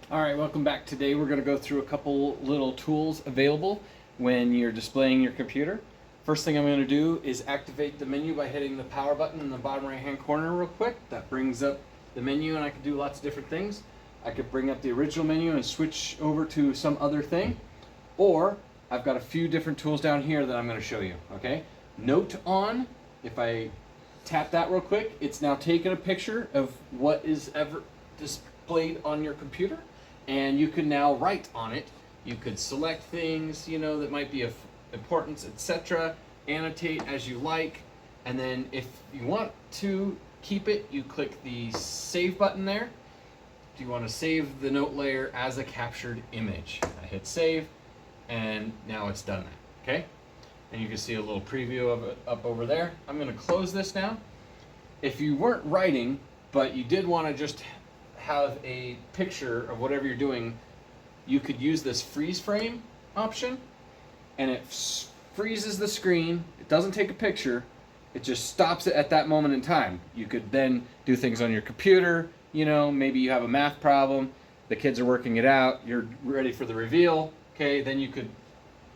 All right, welcome back. Today we're going to go through a couple little tools available when you're displaying your computer. First thing I'm going to do is activate the menu by hitting the power button in the bottom right hand corner real quick. That brings up the menu and I can do lots of different things. I could bring up the original menu and switch over to some other thing, or I've got a few different tools down here that I'm going to show you. Okay, note on, if I tap that real quick, it's now taken a picture of what is ever displayed on your computer, and you can now write on it. You could select things, that might be of importance, etc. Annotate as you like, and then if you want to keep it, you click the save button there. Do you want to save the note layer as a captured image? I hit save, and now it's done that, okay? And you can see a little preview of it up over there. I'm going to close this now. If you weren't writing, but you did want to just have a picture of whatever you're doing, you could use this freeze frame option, and it freezes the screen. It doesn't take a picture, it just stops it at that moment in time. You could then do things on your computer, maybe you have a math problem, the kids are working it out, you're ready for the reveal, okay, then you could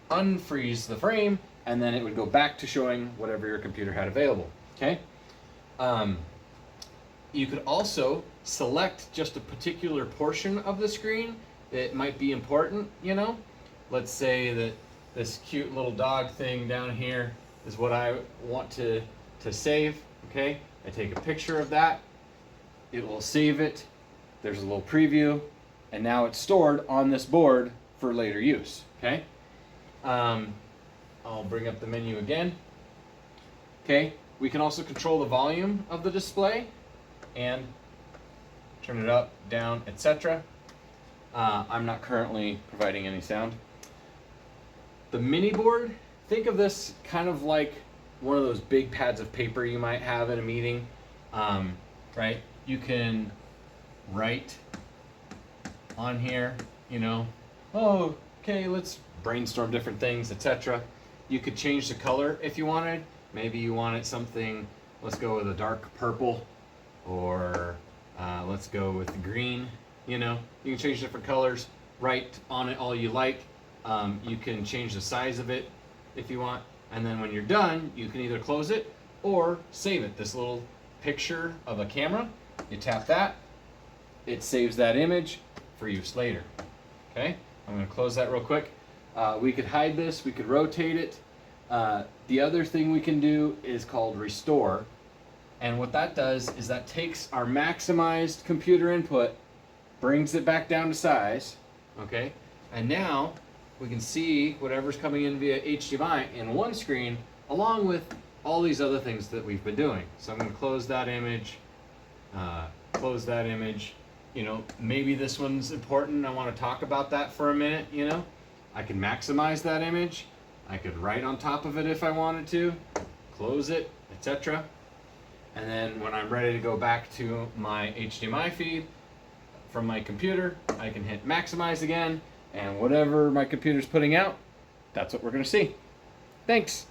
unfreeze the frame and then it would go back to showing whatever your computer had available, okay? You could also select just a particular portion of the screen that might be important, Let's say that this cute little dog thing down here is what I want to save, okay? I take a picture of that, it will save it, there's a little preview, and now it's stored on this board for later use, okay? I'll bring up the menu again. Okay, we can also control the volume of the display and turn it up, down, etc. I'm not currently providing any sound. The mini board, think of this kind of like one of those big pads of paper you might have at a meeting, right? You can write on here, oh, okay, let's brainstorm different things, etc. You could change the color if you wanted. Maybe you wanted something, let's go with a dark purple, or let's go with the green, You can change different colors, write on it all you like. You can change the size of it if you want. And then when you're done, you can either close it or save it. This little picture of a camera, you tap that, it saves that image for use later. Okay, I'm going to close that real quick. We could hide this, we could rotate it. The other thing we can do is called restore. And what that does is that takes our maximized computer input, brings it back down to size, okay? And now we can see whatever's coming in via HDMI in one screen, along with all these other things that we've been doing. So I'm going to close that image, maybe this one's important, I want to talk about that for a minute, I can maximize that image, I could write on top of it if I wanted to, close it, etc. And then when I'm ready to go back to my HDMI feed from my computer, I can hit maximize again, and whatever my computer's putting out, that's what we're going to see. Thanks.